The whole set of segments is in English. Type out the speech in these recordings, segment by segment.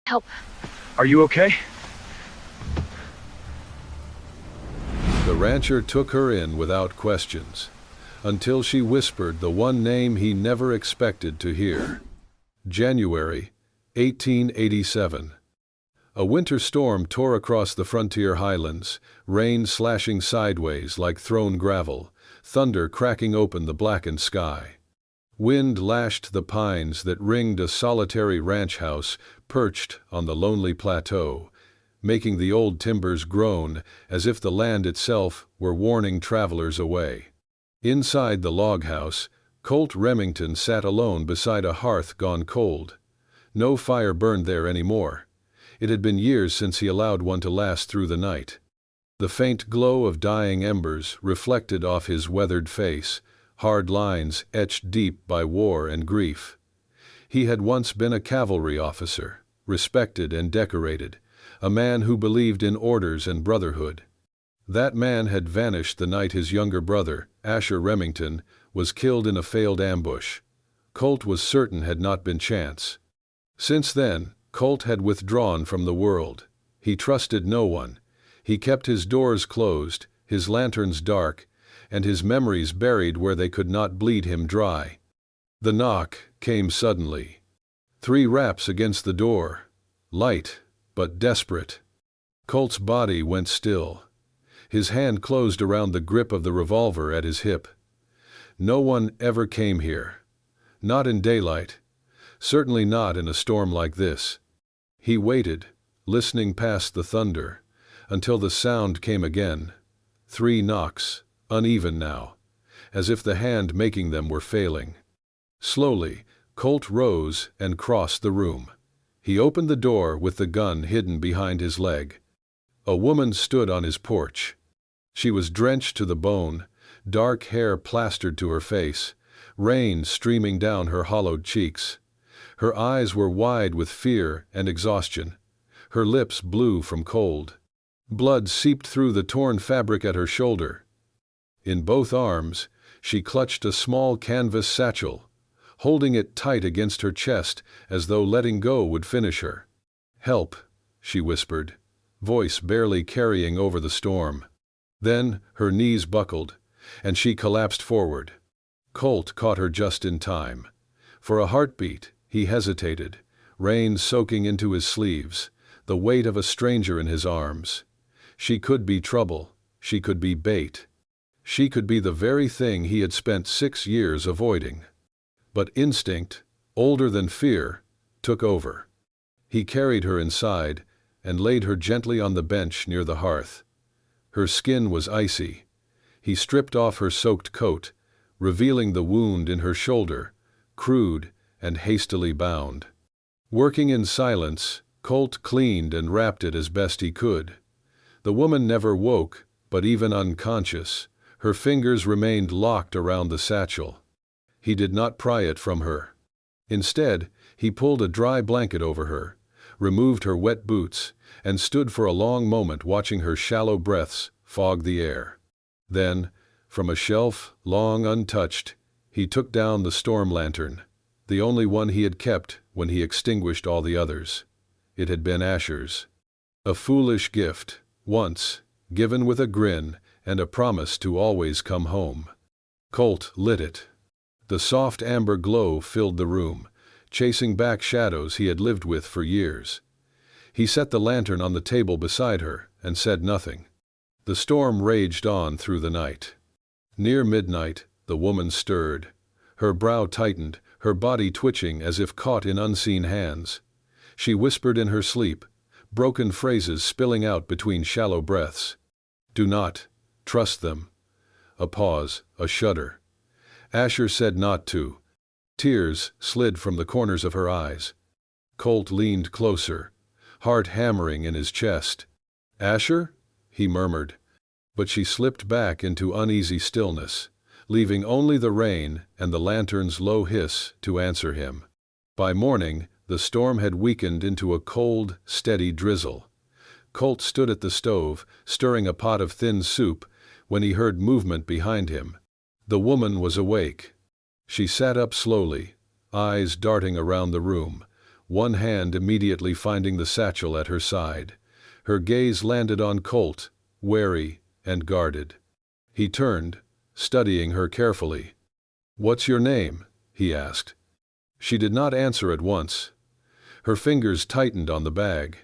Help. Are you okay? The rancher took her in without questions, until she whispered the one name he never expected to hear. January 1887. A winter storm tore across the frontier highlands, rain slashing sideways like thrown gravel, thunder cracking open the blackened sky. Wind lashed the pines that ringed a solitary ranch house perched on the lonely plateau, making the old timbers groan as if the land itself were warning travelers away. Inside the log house, Colt Remington sat alone beside a hearth gone cold. No fire burned there anymore. It had been years since he allowed one to last through the night. The faint glow of dying embers reflected off his weathered face, hard lines etched deep by war and grief. He had once been a cavalry officer, respected and decorated, a man who believed in orders and brotherhood. That man had vanished the night his younger brother, Asher Remington, was killed in a failed ambush. Colt was certain had not been chance. Since then, Colt had withdrawn from the world. He trusted no one. He kept his doors closed, his lanterns dark, and his memories buried where they could not bleed him dry. The knock came suddenly. 3 raps against the door. Light, but desperate. Colt's body went still. His hand closed around the grip of the revolver at his hip. No one ever came here. Not in daylight. Certainly not in a storm like this. He waited, listening past the thunder, until the sound came again. 3 knocks, uneven now, as if the hand making them were failing. Slowly, Colt rose and crossed the room. He opened the door with the gun hidden behind his leg. A woman stood on his porch. She was drenched to the bone, dark hair plastered to her face, rain streaming down her hollowed cheeks. Her eyes were wide with fear and exhaustion, her lips blue from cold. Blood seeped through the torn fabric at her shoulder. In both arms, she clutched a small canvas satchel, holding it tight against her chest as though letting go would finish her. "Help," she whispered, voice barely carrying over the storm. Then her knees buckled, and she collapsed forward. Colt caught her just in time. For a heartbeat, he hesitated, rain soaking into his sleeves, the weight of a stranger in his arms. She could be trouble, she could be bait. She could be the very thing he had spent 6 years avoiding. But instinct, older than fear, took over. He carried her inside and laid her gently on the bench near the hearth. Her skin was icy. He stripped off her soaked coat, revealing the wound in her shoulder, crude and hastily bound. Working in silence, Colt cleaned and wrapped it as best he could. The woman never woke, but even unconscious, her fingers remained locked around the satchel. He did not pry it from her. Instead, he pulled a dry blanket over her, removed her wet boots, and stood for a long moment watching her shallow breaths fog the air. Then, from a shelf long untouched, he took down the storm lantern, the only one he had kept when he extinguished all the others. It had been Asher's. A foolish gift, once, given with a grin and a promise to always come home. Colt lit it. The soft amber glow filled the room, chasing back shadows he had lived with for years. He set the lantern on the table beside her and said nothing. The storm raged on through the night. Near midnight, the woman stirred. Her brow tightened, her body twitching as if caught in unseen hands. She whispered in her sleep, broken phrases spilling out between shallow breaths. "Do not trust them." A pause, a shudder. Asher said not to. Tears slid from the corners of her eyes. Colt leaned closer, heart hammering in his chest. "Asher?" he murmured. But she slipped back into uneasy stillness, leaving only the rain and the lantern's low hiss to answer him. By morning, the storm had weakened into a cold, steady drizzle. Colt stood at the stove, stirring a pot of thin soup, when he heard movement behind him. The woman was awake. She sat up slowly, eyes darting around the room, one hand immediately finding the satchel at her side. Her gaze landed on Colt, wary and guarded. He turned, studying her carefully. "What's your name?" he asked. She did not answer at once. Her fingers tightened on the bag.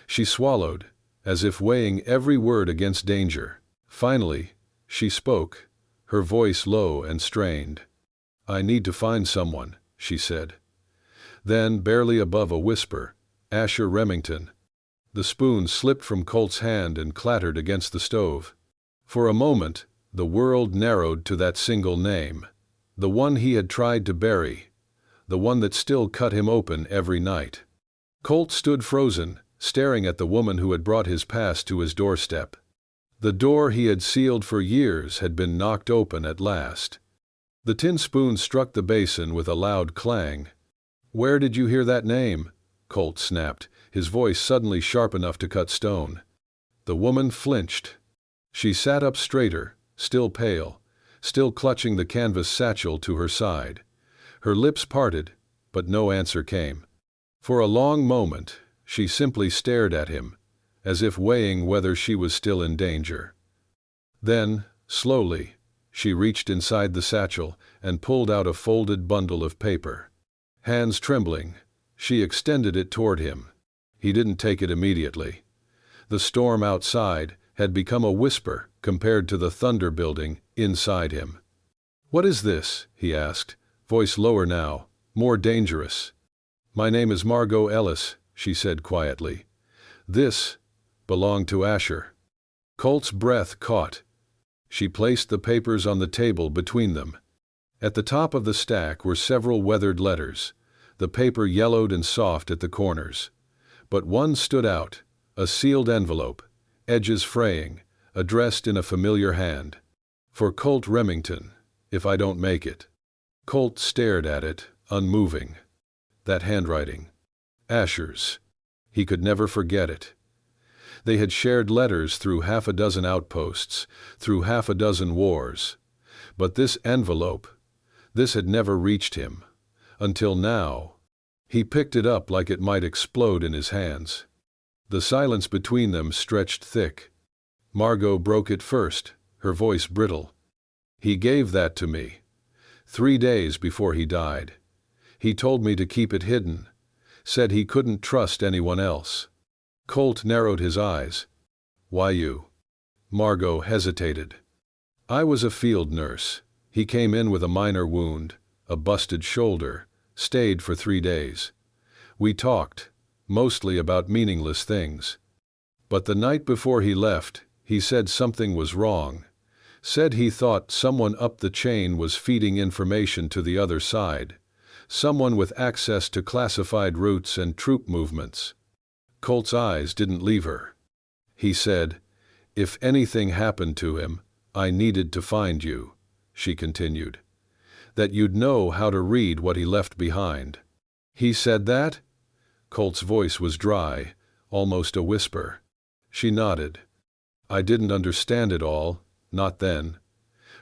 She swallowed, as if weighing every word against danger. Finally, she spoke, her voice low and strained. "I need to find someone," she said. Then, barely above a whisper, "Asher Remington." The spoon slipped from Colt's hand and clattered against the stove. For a moment, the world narrowed to that single name, the one he had tried to bury, the one that still cut him open every night. Colt stood frozen, staring at the woman who had brought his past to his doorstep. The door he had sealed for years had been knocked open at last. The tin spoon struck the basin with a loud clang. "Where did you hear that name?" Colt snapped, his voice suddenly sharp enough to cut stone. The woman flinched. She sat up straighter, still pale, still clutching the canvas satchel to her side. Her lips parted, but no answer came. For a long moment, she simply stared at him, as if weighing whether she was still in danger. Then, slowly, she reached inside the satchel and pulled out a folded bundle of paper. Hands trembling, she extended it toward him. He didn't take it immediately. The storm outside had become a whisper compared to the thunder building inside him. "What is this?" he asked, voice lower now, more dangerous. "My name is Margot Ellis," she said quietly. "This belonged to Asher." Colt's breath caught. She placed the papers on the table between them. At the top of the stack were several weathered letters, the paper yellowed and soft at the corners. But one stood out, a sealed envelope, edges fraying, addressed in a familiar hand. "For Colt Remington, if I don't make it." Colt stared at it, unmoving. That handwriting. Asher's. He could never forget it. They had shared letters through half a dozen outposts, through half a dozen wars. But this envelope, this had never reached him. Until now. He picked it up like it might explode in his hands. The silence between them stretched thick. Margot broke it first, her voice brittle. "He gave that to me. 3 days before he died. He told me to keep it hidden. Said he couldn't trust anyone else." Colt narrowed his eyes. "Why you?" Margot hesitated. "I was a field nurse. He came in with a minor wound, a busted shoulder, stayed for 3 days. We talked, mostly about meaningless things. But the night before he left, he said something was wrong. Said he thought someone up the chain was feeding information to the other side. Someone with access to classified routes and troop movements." Colt's eyes didn't leave her. He said, "If anything happened to him, I needed to find you," she continued. "That you'd know how to read what he left behind." "He said that?" Colt's voice was dry, almost a whisper. She nodded. "I didn't understand it all, not then.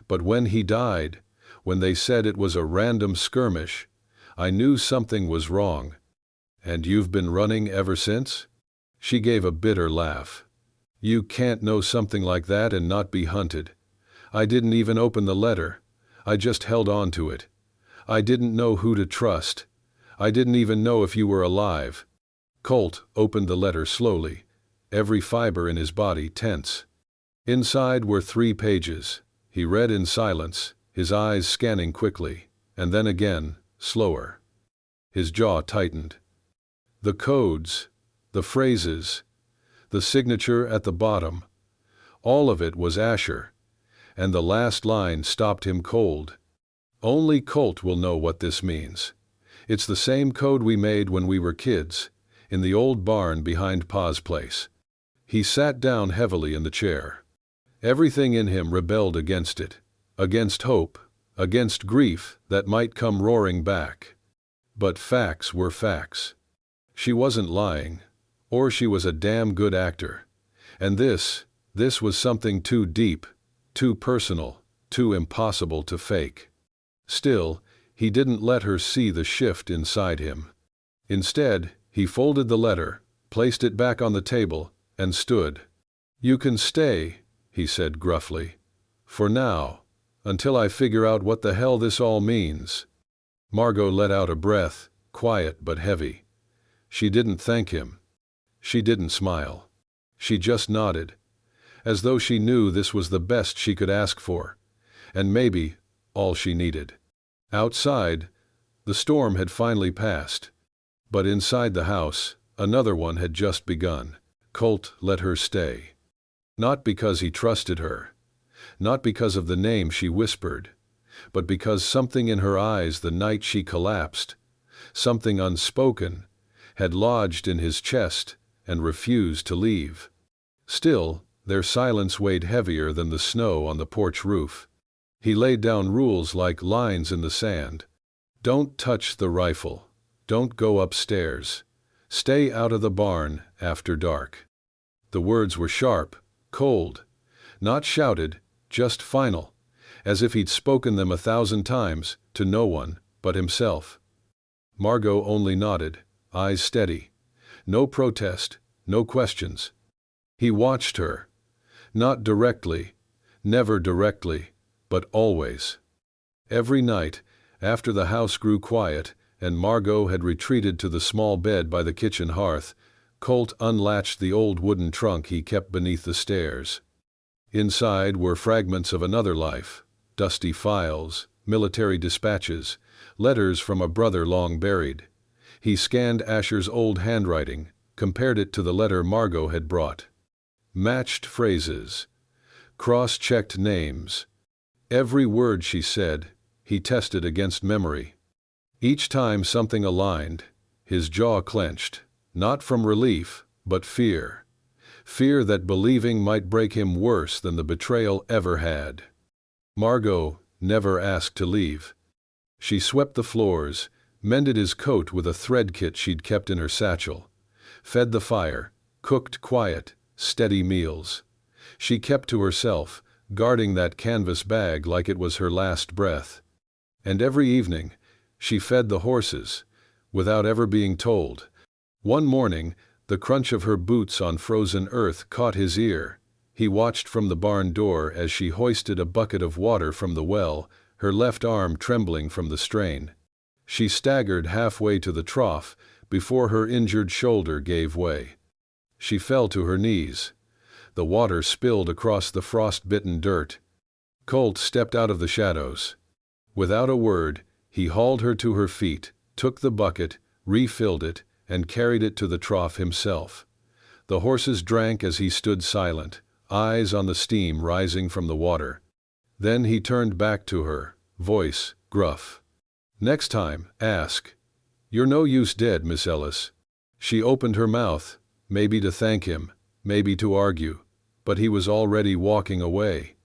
But when he died, when they said it was a random skirmish, I knew something was wrong. And you've been running ever since?" She gave a bitter laugh. "You can't know something like that and not be hunted. I didn't even open the letter. I just held on to it. I didn't know who to trust. I didn't even know if you were alive." Colt opened the letter slowly, every fiber in his body tense. Inside were 3 pages. He read in silence, his eyes scanning quickly, and then again, slower. His jaw tightened. The codes, the phrases, the signature at the bottom, all of it was Asher, and the last line stopped him cold. "Only Colt will know what this means. It's the same code we made when we were kids, in the old barn behind Pa's place." He sat down heavily in the chair. Everything in him rebelled against it, against hope, against grief that might come roaring back. But facts were facts. She wasn't lying, or she was a damn good actor. And this was something too deep, too personal, too impossible to fake. Still, he didn't let her see the shift inside him. Instead, he folded the letter, placed it back on the table, and stood. "You can stay," he said gruffly. "For now, until I figure out what the hell this all means." Margot let out a breath, quiet but heavy. She didn't thank him. She didn't smile. She just nodded, as though she knew this was the best she could ask for, and maybe all she needed. Outside, the storm had finally passed. But inside the house, another one had just begun. Colt let her stay. Not because he trusted her, not because of the name she whispered, but because something in her eyes the night she collapsed, something unspoken, had lodged in his chest and refused to leave. Still, their silence weighed heavier than the snow on the porch roof. He laid down rules like lines in the sand. Don't touch the rifle. Don't go upstairs. Stay out of the barn after dark. The words were sharp, cold, not shouted, just final, as if he'd spoken them 1,000 times to no one but himself. Margot only nodded, eyes steady. No protest, no questions. He watched her. Not directly, never directly, but always. Every night, after the house grew quiet and Margot had retreated to the small bed by the kitchen hearth, Colt unlatched the old wooden trunk he kept beneath the stairs. Inside were fragments of another life, dusty files, military dispatches, letters from a brother long buried. He scanned Asher's old handwriting, compared it to the letter Margot had brought. Matched phrases, cross-checked names. Every word she said, he tested against memory. Each time something aligned, his jaw clenched, not from relief, but fear. Fear that believing might break him worse than the betrayal ever had. Margot never asked to leave. She swept the floors, mended his coat with a thread kit she'd kept in her satchel, fed the fire, cooked quiet, steady meals. She kept to herself, guarding that canvas bag like it was her last breath. And every evening, she fed the horses, without ever being told. One morning, the crunch of her boots on frozen earth caught his ear. He watched from the barn door as she hoisted a bucket of water from the well, her left arm trembling from the strain. She staggered halfway to the trough before her injured shoulder gave way. She fell to her knees. The water spilled across the frost-bitten dirt. Colt stepped out of the shadows. Without a word, he hauled her to her feet, took the bucket, refilled it, and carried it to the trough himself. The horses drank as he stood silent, eyes on the steam rising from the water. Then he turned back to her, voice gruff. "Next time, ask. You're no use dead, Miss Ellis." She opened her mouth, maybe to thank him, maybe to argue, but he was already walking away.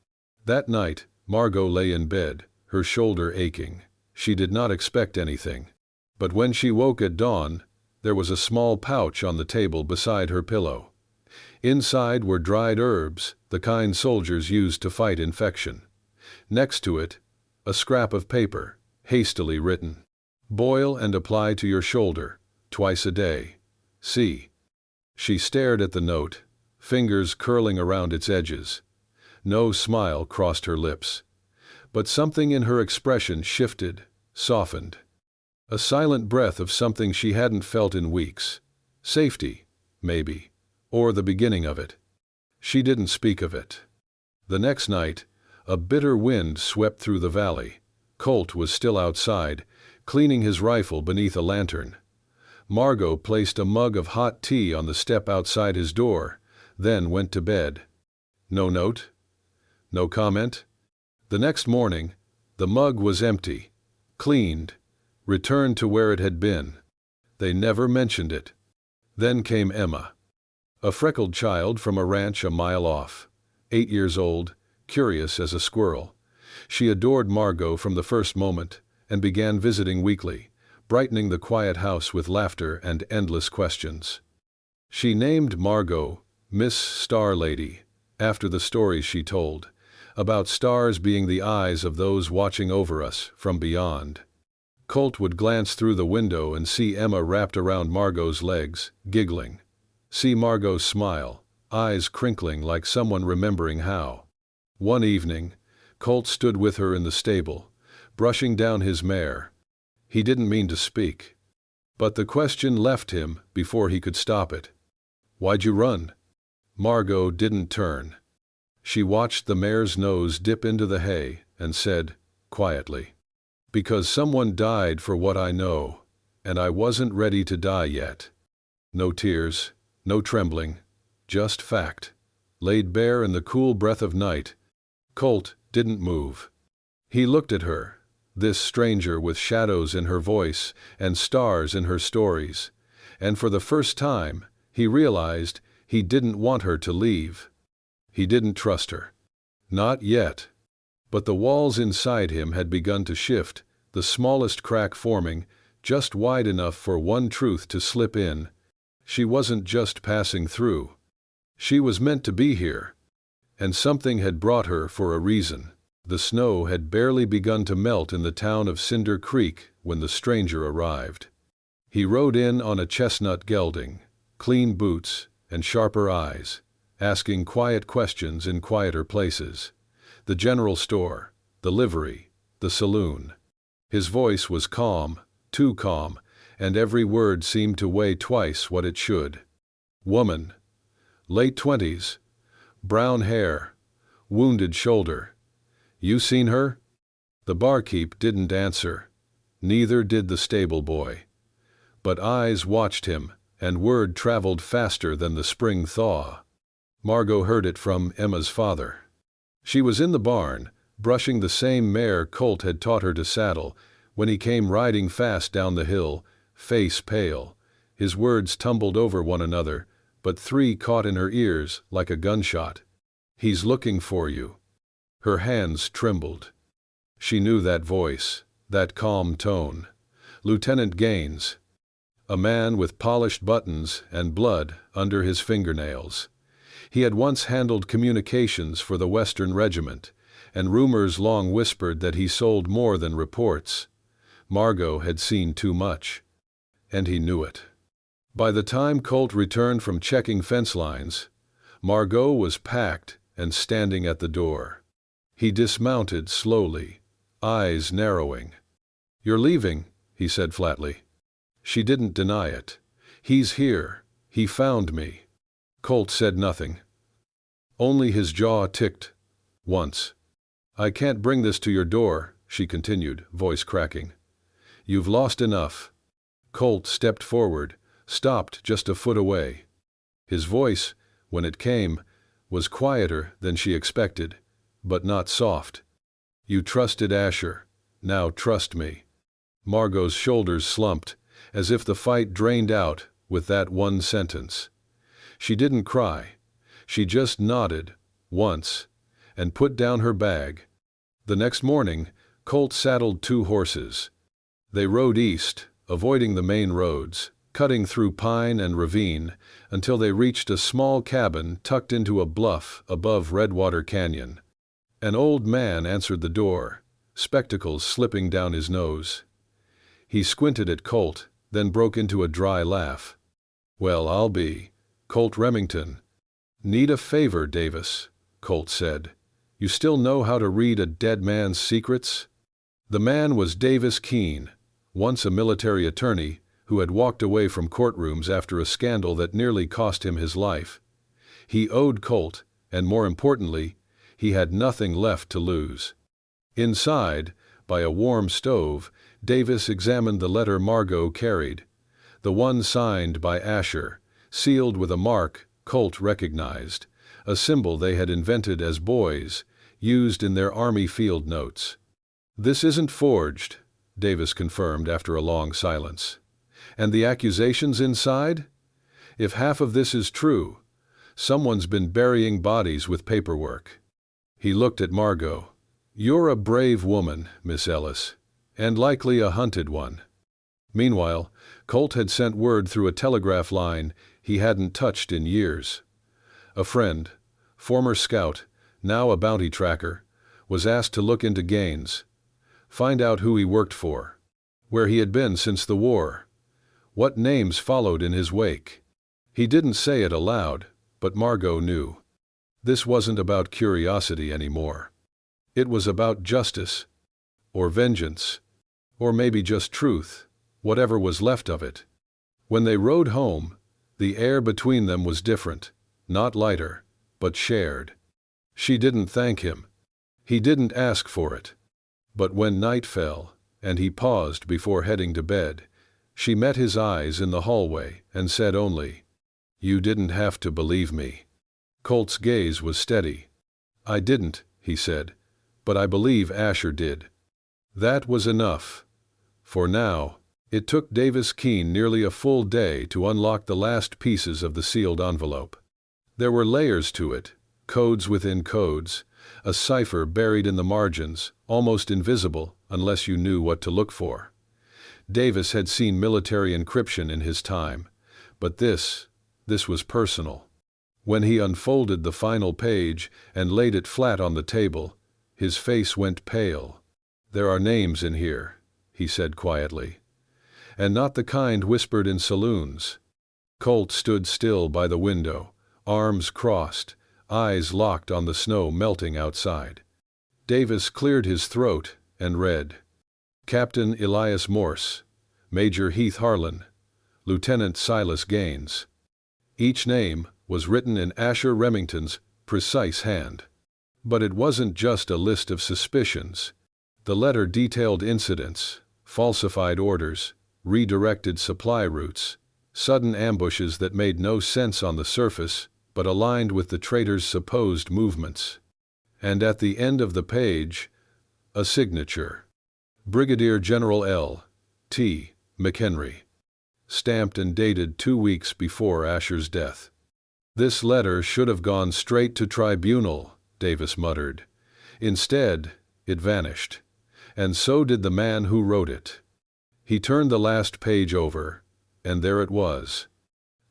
That night, Margot lay in bed, her shoulder aching. She did not expect anything. But when she woke at dawn, there was a small pouch on the table beside her pillow. Inside were dried herbs, the kind soldiers used to fight infection. Next to it, a scrap of paper, hastily written. "Boil and apply to your shoulder, twice a day. See." She stared at the note, fingers curling around its edges. No smile crossed her lips. But something in her expression shifted, softened. A silent breath of something she hadn't felt in weeks. Safety, maybe, or the beginning of it. She didn't speak of it. The next night, a bitter wind swept through the valley. Colt was still outside, cleaning his rifle beneath a lantern. Margot placed a mug of hot tea on the step outside his door, then went to bed. No note? No comment? The next morning, the mug was empty, cleaned, returned to where it had been. They never mentioned it. Then came Emma. A freckled child from a ranch a mile off. 8 years old, curious as a squirrel. She adored Margot from the first moment and began visiting weekly, brightening the quiet house with laughter and endless questions. She named Margot Miss Star Lady, after the stories she told, about stars being the eyes of those watching over us from beyond. Colt would glance through the window and see Emma wrapped around Margot's legs, giggling. See Margot smile, eyes crinkling like someone remembering how. One evening, Colt stood with her in the stable, brushing down his mare. He didn't mean to speak. But the question left him before he could stop it. "Why'd you run?" Margot didn't turn. She watched the mare's nose dip into the hay and said, quietly, "Because someone died for what I know, and I wasn't ready to die yet." No tears, no trembling, just fact, laid bare in the cool breath of night. Colt didn't move. He looked at her, this stranger with shadows in her voice and stars in her stories, and for the first time, he realized he didn't want her to leave. He didn't trust her. Not yet. But the walls inside him had begun to shift, the smallest crack forming, just wide enough for one truth to slip in. She wasn't just passing through. She was meant to be here. And something had brought her for a reason. The snow had barely begun to melt in the town of Cinder Creek when the stranger arrived. He rode in on a chestnut gelding, clean boots and sharper eyes, asking quiet questions in quieter places. The general store, the livery, the saloon. His voice was calm, too calm, and every word seemed to weigh twice what it should. Woman. Late 20s. Brown hair. Wounded shoulder. "You seen her?" The barkeep didn't answer. Neither did the stable boy. But eyes watched him, and word traveled faster than the spring thaw. Margot heard it from Emma's father. She was in the barn, brushing the same mare Colt had taught her to saddle, when he came riding fast down the hill, face pale. His words tumbled over one another, but three caught in her ears like a gunshot. "He's looking for you." Her hands trembled. She knew that voice, that calm tone. Lieutenant Gaines. A man with polished buttons and blood under his fingernails. He had once handled communications for the Western Regiment, and rumors long whispered that he sold more than reports. Margot had seen too much. And he knew it. By the time Colt returned from checking fence lines, Margot was packed and standing at the door. He dismounted slowly, eyes narrowing. "You're leaving," he said flatly. She didn't deny it. "He's here. He found me." Colt said nothing. Only his jaw ticked. Once. "I can't bring this to your door," she continued, voice cracking. "You've lost enough." Colt stepped forward, stopped just a foot away. His voice, when it came, was quieter than she expected, but not soft. "You trusted Asher. Now trust me." Margot's shoulders slumped, as if the fight drained out with that one sentence. She didn't cry. She just nodded, once, and put down her bag. The next morning, Colt saddled 2 horses. They rode east, avoiding the main roads, cutting through pine and ravine, until they reached a small cabin tucked into a bluff above Redwater Canyon. An old man answered the door, spectacles slipping down his nose. He squinted at Colt, then broke into a dry laugh. "Well, I'll be Colt Remington." "Need a favor, Davis," Colt said. "You still know how to read a dead man's secrets?" The man was Davis Keene, once a military attorney who had walked away from courtrooms after a scandal that nearly cost him his life. He owed Colt, and more importantly, he had nothing left to lose. Inside, by a warm stove, Davis examined the letter Margot carried, the one signed by Asher, sealed with a mark Colt recognized, a symbol they had invented as boys, used in their Army field notes. "This isn't forged," Davis confirmed after a long silence. "And the accusations inside? If half of this is true, someone's been burying bodies with paperwork." He looked at Margot. "You're a brave woman, Miss Ellis, and likely a hunted one." Meanwhile, Colt had sent word through a telegraph line he hadn't touched in years. A friend, former scout, now a bounty tracker, was asked to look into Gaines, find out who he worked for. where he had been since the war, what names followed in his wake. He didn't say it aloud, but Margot knew. This wasn't about curiosity anymore. It was about justice, or vengeance, or maybe just truth, whatever was left of it. When they rode home, the air between them was different, not lighter, but shared. She didn't thank him. He didn't ask for it. But when night fell, and he paused before heading to bed, she met his eyes in the hallway and said only, "You didn't have to believe me." Colt's gaze was steady. "I didn't," he said, "but I believe Asher did." That was enough. For now, it took Davis Keene nearly a full day to unlock the last pieces of the sealed envelope. There were layers to it, codes within codes, a cipher buried in the margins, almost invisible unless you knew what to look for. Davis had seen military encryption in his time, but this was personal. When he unfolded the final page and laid it flat on the table, his face went pale. "There are names in here," he said quietly. "And not the kind whispered in saloons." Colt stood still by the window, arms crossed, eyes locked on the snow melting outside. Davis cleared his throat and read, "Captain Elias Morse, Major Heath Harlan, Lieutenant Silas Gaines." Each name was written in Asher Remington's precise hand. But it wasn't just a list of suspicions. The letter detailed incidents, falsified orders, redirected supply routes, sudden ambushes that made no sense on the surface but aligned with the traitor's supposed movements. And at the end of the page, a signature. Brigadier General L. T. McHenry. Stamped and dated 2 weeks before Asher's death. "This letter should have gone straight to tribunal," Davis muttered. "Instead, it vanished. And so did the man who wrote it." He turned the last page over, and there it was.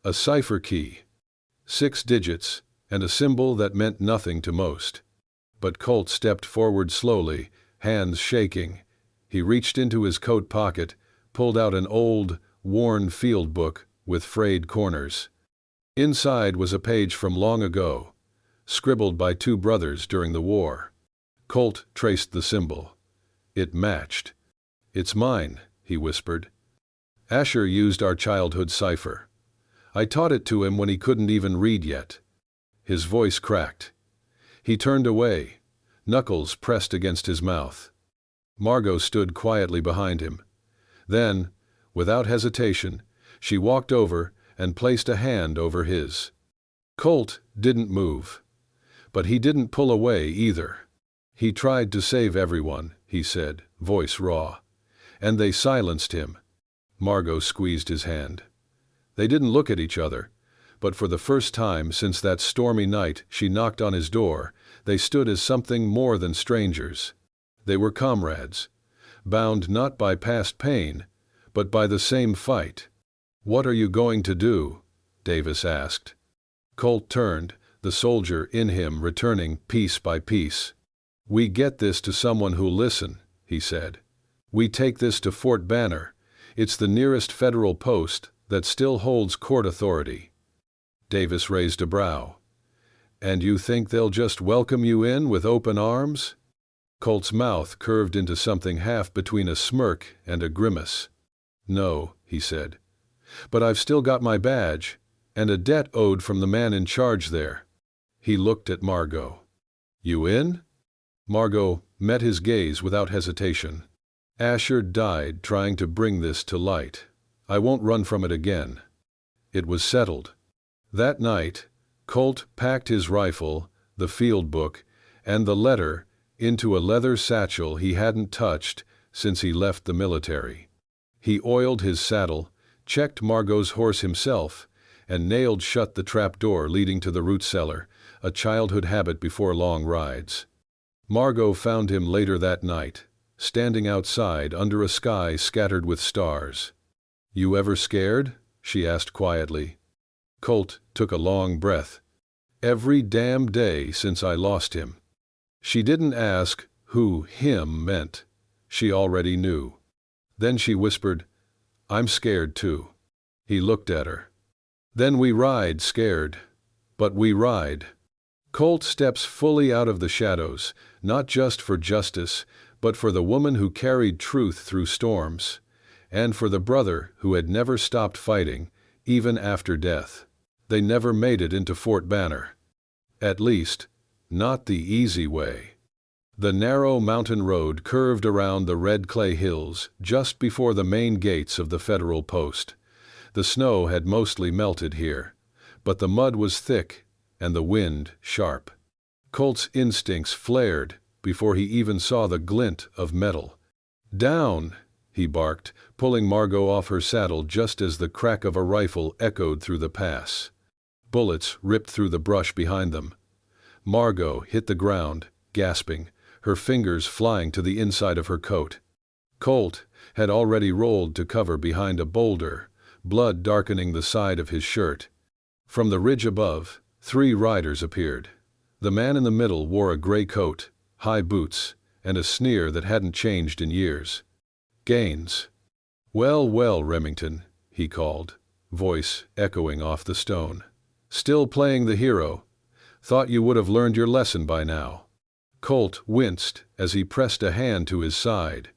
A cipher key. 6 digits, and a symbol that meant nothing to most. But Colt stepped forward slowly, hands shaking. He reached into his coat pocket, pulled out an old, worn field book with frayed corners. Inside was a page from long ago, scribbled by 2 brothers during the war. Colt traced the symbol. It matched. "It's mine," he whispered. "Asher used our childhood cipher. I taught it to him when he couldn't even read yet." His voice cracked. He turned away, knuckles pressed against his mouth. Margot stood quietly behind him. Then, without hesitation, she walked over and placed a hand over his. Colt didn't move. But he didn't pull away either. "He tried to save everyone," he said, voice raw. "And they silenced him." Margot squeezed his hand. They didn't look at each other, but for the first time since that stormy night she knocked on his door, they stood as something more than strangers. They were comrades, bound not by past pain, but by the same fight. "What are you going to do?" Davis asked. Colt turned, the soldier in him returning piece by piece. "We get this to someone who'll listen," he said. "We take this to Fort Banner. It's the nearest federal post that still holds court authority." Davis raised a brow. "And you think they'll just welcome you in with open arms?" Colt's mouth curved into something half between a smirk and a grimace. "No," he said. "But I've still got my badge, and a debt owed from the man in charge there." He looked at Margot. "You in?" Margot met his gaze without hesitation. "Asher died trying to bring this to light. I won't run from it again." It was settled. That night, Colt packed his rifle, the field book, and the letter into a leather satchel he hadn't touched since he left the military. He oiled his saddle, checked Margot's horse himself, and nailed shut the trap door leading to the root cellar, a childhood habit before long rides. Margot found him later that night, standing outside under a sky scattered with stars. "You ever scared?" she asked quietly. Colt took a long breath. "Every damn day since I lost him." She didn't ask who him meant. She already knew. Then she whispered, "I'm scared too." He looked at her. "Then we ride scared. But we ride." Colt steps fully out of the shadows, not just for justice, but for the woman who carried truth through storms, and for the brother who had never stopped fighting, even after death. They never made it into Fort Banner. At least, not the easy way. The narrow mountain road curved around the red clay hills just before the main gates of the federal post. The snow had mostly melted here, but the mud was thick and the wind sharp. Colt's instincts flared before he even saw the glint of metal. "Down!" he barked, pulling Margot off her saddle just as the crack of a rifle echoed through the pass. Bullets ripped through the brush behind them. Margot hit the ground, gasping, her fingers flying to the inside of her coat. Colt had already rolled to cover behind a boulder, blood darkening the side of his shirt. From the ridge above, 3 riders appeared. The man in the middle wore a gray coat, high boots, and a sneer that hadn't changed in years. Gaines. "Well, well, Remington," he called, voice echoing off the stone. "Still playing the hero? Thought you would have learned your lesson by now." Colt winced as he pressed a hand to his side.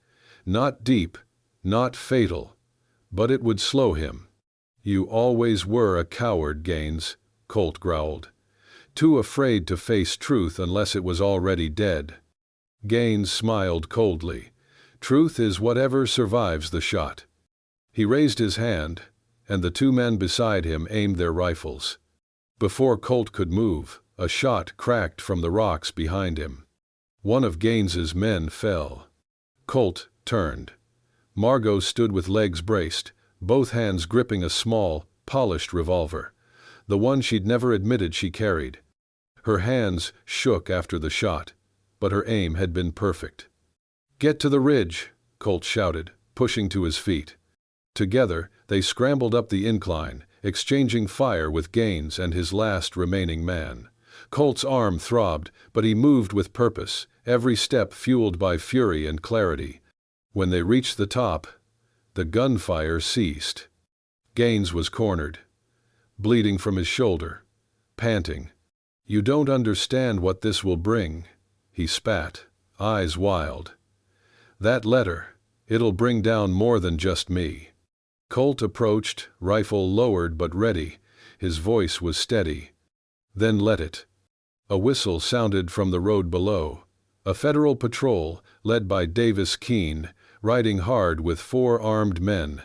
Not deep, not fatal, but it would slow him. "You always were a coward, Gaines," Colt growled. "Too afraid to face truth unless it was already dead." Gaines smiled coldly. "Truth is whatever survives the shot." He raised his hand, and the 2 men beside him aimed their rifles. Before Colt could move, a shot cracked from the rocks behind him. One of Gaines's men fell. Colt turned. Margot stood with legs braced, both hands gripping a small, polished revolver, the one she'd never admitted she carried. Her hands shook after the shot, but her aim had been perfect. "Get to the ridge," Colt shouted, pushing to his feet. Together, they scrambled up the incline, exchanging fire with Gaines and his last remaining man. Colt's arm throbbed, but he moved with purpose, every step fueled by fury and clarity. When they reached the top, the gunfire ceased. Gaines was cornered, bleeding from his shoulder, panting. "You don't understand what this will bring," he spat, eyes wild. "That letter, it'll bring down more than just me." Colt approached, rifle lowered but ready. His voice was steady. "Then let it." A whistle sounded from the road below. A federal patrol, led by Davis Keene, riding hard with 4 armed men.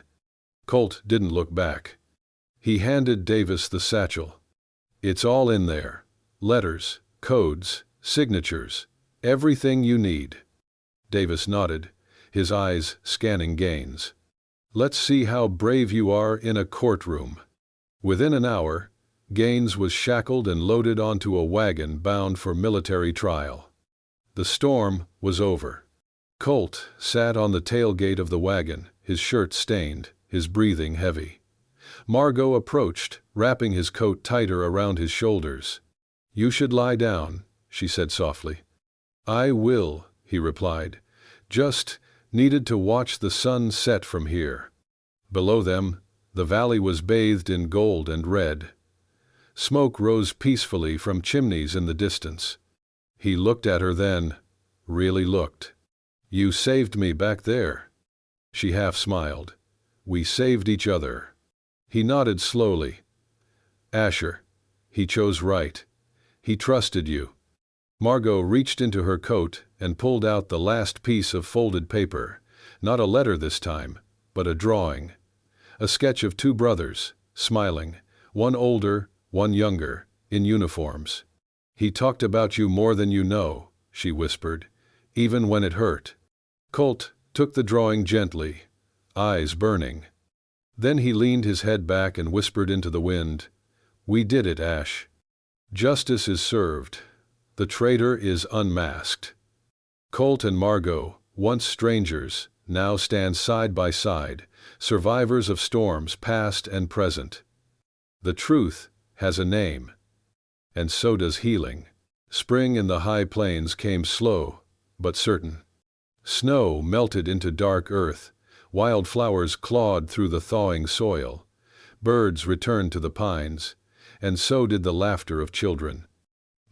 Colt didn't look back. He handed Davis the satchel. "It's all in there. Letters, codes, signatures, everything you need." Davis nodded, his eyes scanning Gaines. "Let's see how brave you are in a courtroom." Within an hour, Gaines was shackled and loaded onto a wagon bound for military trial. The storm was over. Colt sat on the tailgate of the wagon, his shirt stained, his breathing heavy. Margot approached, wrapping his coat tighter around his shoulders. "You should lie down," she said softly. "I will," he replied. "Just needed to watch the sun set from here." Below them, the valley was bathed in gold and red. Smoke rose peacefully from chimneys in the distance. He looked at her then, really looked. "You saved me back there." She half smiled. "We saved each other." He nodded slowly. "Asher, he chose right. He trusted you." Margot reached into her coat and pulled out the last piece of folded paper. Not a letter this time, but a drawing. A sketch of 2 brothers, smiling, one older, one younger, in uniforms. "He talked about you more than you know," she whispered, "even when it hurt." Colt took the drawing gently, eyes burning. Then he leaned his head back and whispered into the wind, "We did it, Ash. Justice is served. The traitor is unmasked." Colt and Margot, once strangers, now stand side by side, survivors of storms past and present. The truth has a name, and so does healing. Spring in the high plains came slow, but certain. Snow melted into dark earth, Wildflowers clawed through the thawing soil. Birds returned to the pines, and so did the laughter of children.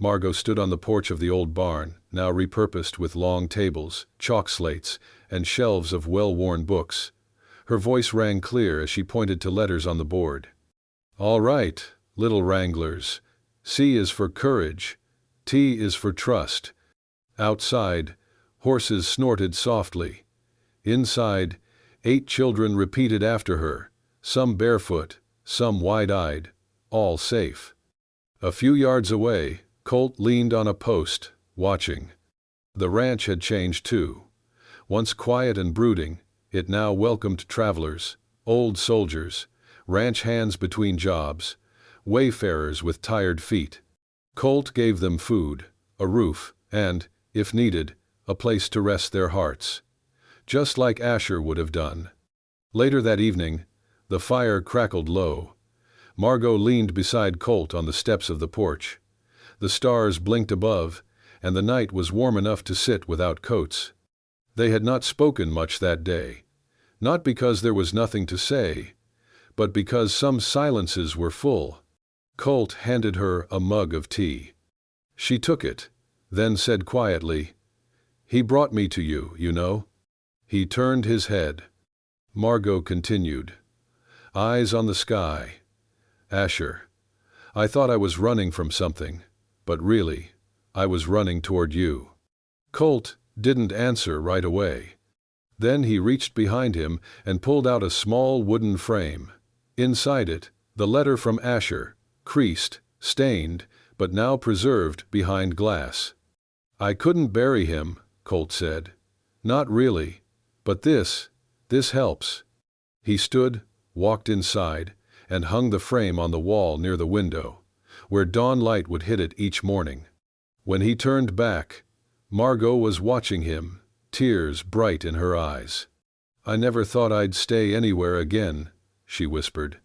Margot stood on the porch of the old barn, now repurposed with long tables, chalk slates, and shelves of well-worn books. Her voice rang clear as she pointed to letters on the board. "All right, little wranglers. C is for courage. T is for trust." Outside, horses snorted softly. Inside, 8 children repeated after her, some barefoot, some wide-eyed, all safe. A few yards away, Colt leaned on a post, watching. The ranch had changed too. Once quiet and brooding, it now welcomed travelers, old soldiers, ranch hands between jobs, wayfarers with tired feet. Colt gave them food, a roof, and, if needed, a place to rest their hearts. Just like Asher would have done. Later that evening, the fire crackled low. Margot leaned beside Colt on the steps of the porch. The stars blinked above, and the night was warm enough to sit without coats. They had not spoken much that day, not because there was nothing to say, but because some silences were full. Colt handed her a mug of tea. She took it, then said quietly, "He brought me to you, you know." He turned his head. Margot continued, eyes on the sky. "Asher, I thought I was running from something, but really, I was running toward you." Colt didn't answer right away. Then he reached behind him and pulled out a small wooden frame. Inside it, the letter from Asher, creased, stained, but now preserved behind glass. "I couldn't bury him," Colt said. "Not really. But this helps." He stood, walked inside, and hung the frame on the wall near the window, where dawn light would hit it each morning. When he turned back, Margot was watching him, tears bright in her eyes. "I never thought I'd stay anywhere again," she whispered.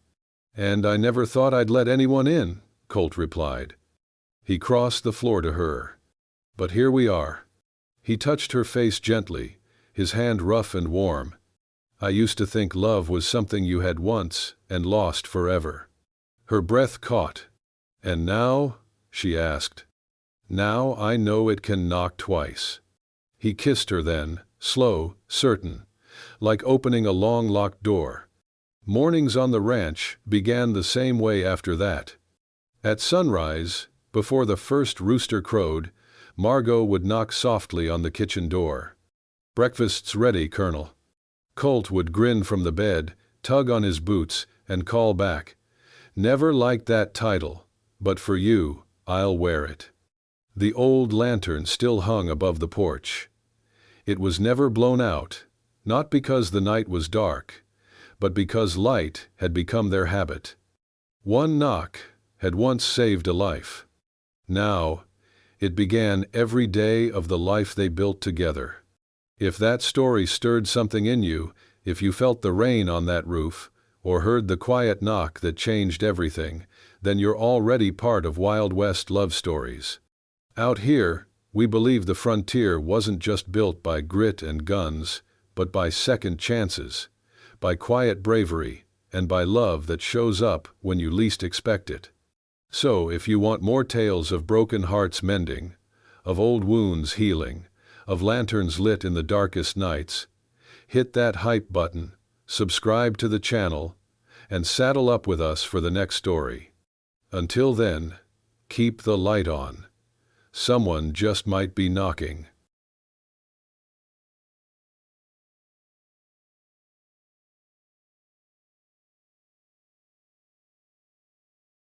"And I never thought I'd let anyone in," Colt replied. He crossed the floor to her. "But here we are." He touched her face gently, his hand rough and warm. "I used to think love was something you had once and lost forever." Her breath caught. "And now?" she asked. "Now I know it can knock twice." He kissed her then, slow, certain, like opening a long locked door. Mornings on the ranch began the same way after that. At sunrise, before the first rooster crowed, Margot would knock softly on the kitchen door. "Breakfast's ready, Colonel." Colt would grin from the bed, tug on his boots, and call back, "Never liked that title, but for you, I'll wear it." The old lantern still hung above the porch. It was never blown out, not because the night was dark, but because light had become their habit. One knock had once saved a life. Now, it began every day of the life they built together. If that story stirred something in you, if you felt the rain on that roof, or heard the quiet knock that changed everything, then you're already part of Wild West love stories. Out here, we believe the frontier wasn't just built by grit and guns, but by second chances, by quiet bravery, and by love that shows up when you least expect it. So if you want more tales of broken hearts mending, of old wounds healing, of lanterns lit in the darkest nights, hit that hype button, subscribe to the channel, and saddle up with us for the next story. Until then, keep the light on. Someone just might be knocking.